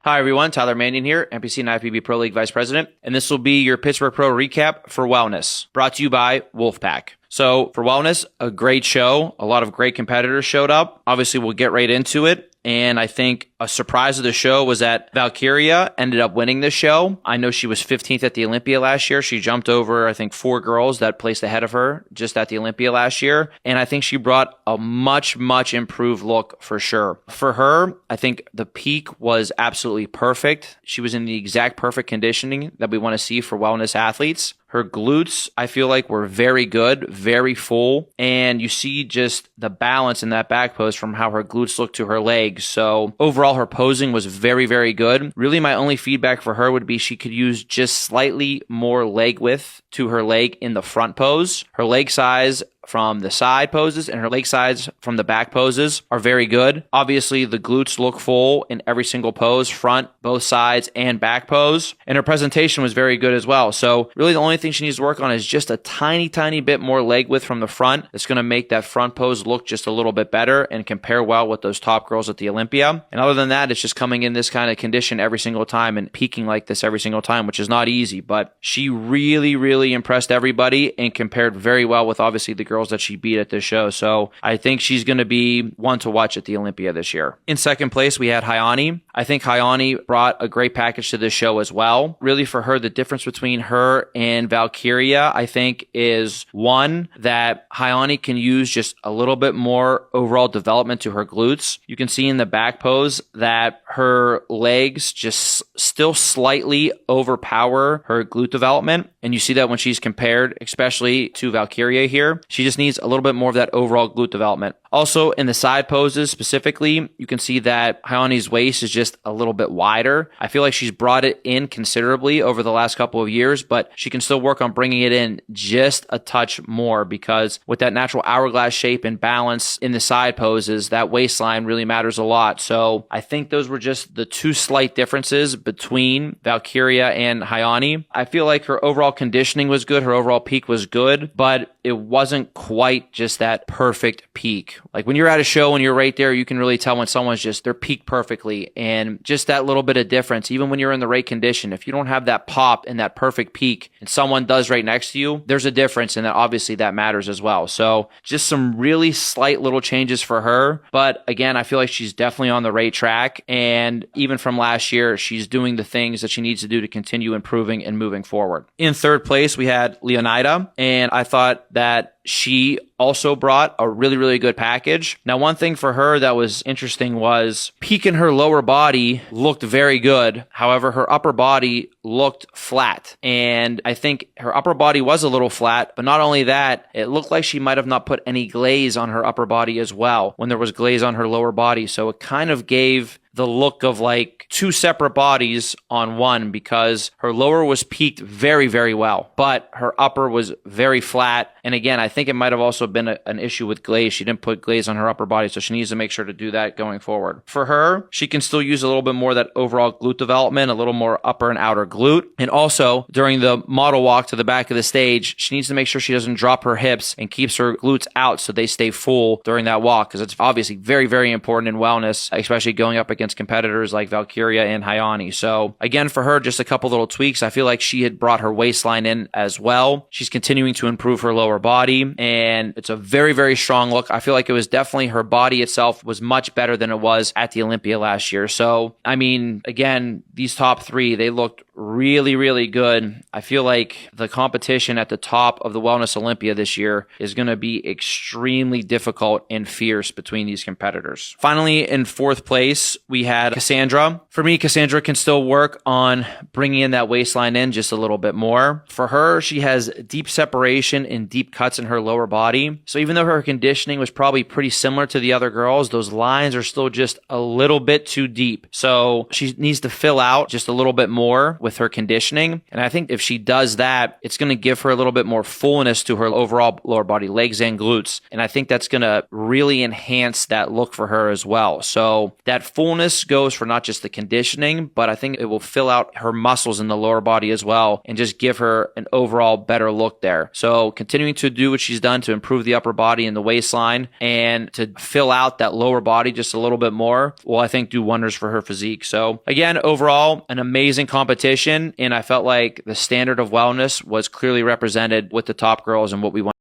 Hi everyone, Tyler Manion here, NPC and IFBB Pro League Vice President, and this will be your Pittsburgh Pro recap for Wellness, brought to you by Wolfpack. So for Wellness, a great show. A lot of great competitors showed up. Obviously, we'll get right into it. And I think a surprise of the show was that Valkyria ended up winning this show. I know she was 15th at the Olympia last year. She jumped over, I think, 4 girls that placed ahead of her just at the Olympia last year. And I think she brought a much, much improved look for sure. For her, I think the peak was absolutely perfect. She was in the exact perfect conditioning that we want to see for wellness athletes. Her glutes, I feel like, were very good, very full. And you see just the balance in that back pose from how her glutes look to her legs. So overall, her posing was very, very good. Really, my only feedback for her would be she could use just slightly more leg width to her leg in the front pose. Her leg size from the side poses and her leg size from the back poses are very good. Obviously, the glutes look full in every single pose, front, both sides, and back pose. And her presentation was very good as well. So really the only thing she needs to work on is just a tiny, tiny bit more leg width from the front. It's going to make that front pose look just a little bit better and compare well with those top girls at the Olympia. And other than that, it's just coming in this kind of condition every single time and peaking like this every single time, which is not easy. But she really, really impressed everybody and compared very well with obviously the girls that she beat at this show. So I think she's going to be one to watch at the Olympia this year. In second place, we had Hayani. I think Hayani brought a great package to this show as well. Really for her, the difference between her and Valkyria, I think, is one, that Hayani can use just a little bit more overall development to her glutes. You can see in the back pose that her legs just still slightly overpower her glute development. And you see that when she's compared, especially to Valkyria here. She just needs a little bit more of that overall glute development. Also, in the side poses specifically, you can see that Hayani's waist is just a little bit wider. I feel like she's brought it in considerably over the last couple of years, but she can still work on bringing it in just a touch more, because with that natural hourglass shape and balance in the side poses, that waistline really matters a lot. So I think those were just the two slight differences between Valkyria and Hayani. I feel like her overall conditioning was good. Her overall peak was good, but it wasn't quite just that perfect peak. Like when you're at a show and you're right there, you can really tell when someone's just, they're peaked perfectly. And just that little bit of difference, even when you're in the right condition, if you don't have that pop and that perfect peak and someone does right next to you, there's a difference, and that obviously that matters as well. So just some really slight little changes for her. But again, I feel like she's definitely on the right track. And even from last year, she's doing the things that she needs to do to continue improving and moving forward. In third place, we had Leonida, and I thought that she also brought a really, really good package. Now, one thing for her that was interesting was peak in her lower body looked very good. However, her upper body looked flat. And I think her upper body was a little flat, but not only that, it looked like she might have not put any glaze on her upper body as well when there was glaze on her lower body. So it kind of gave the look of like two separate bodies on one, because her lower was peaked very, very well, but her upper was very flat. And again, I think it might have also been an issue with glaze. She didn't put glaze on her upper body, so she needs to make sure to do that going forward. For her, she can still use a little bit more of that overall glute development, a little more upper and outer glute. And also, during the model walk to the back of the stage, she needs to make sure she doesn't drop her hips and keeps her glutes out so they stay full during that walk, because it's obviously very, very important in wellness, especially going up against competitors like Valkyria and Hayani. So again, for her, just a couple little tweaks. I feel like she had brought her waistline in as well. She's continuing to improve her lower body, and it's a very, very strong look. I feel like it was definitely, her body itself was much better than it was at the Olympia last year. So, I mean, again, these top three, they looked really, really good. I feel like the competition at the top of the Wellness Olympia this year is going to be extremely difficult and fierce between these competitors. Finally, in fourth place, we had Cassandra. For me, Cassandra can still work on bringing in that waistline in just a little bit more. For her, she has deep separation and deep cuts in her lower body. So even though her conditioning was probably pretty similar to the other girls, those lines are still just a little bit too deep. So she needs to fill out just a little bit more with with her conditioning. And I think if she does that, it's going to give her a little bit more fullness to her overall lower body, legs and glutes. And I think that's going to really enhance that look for her as well. So that fullness goes for not just the conditioning, but I think it will fill out her muscles in the lower body as well and just give her an overall better look there. So continuing to do what she's done to improve the upper body and the waistline and to fill out that lower body just a little bit more will, I think, do wonders for her physique. So again, overall, an amazing competition. And I felt like the standard of wellness was clearly represented with the top girls and what we want.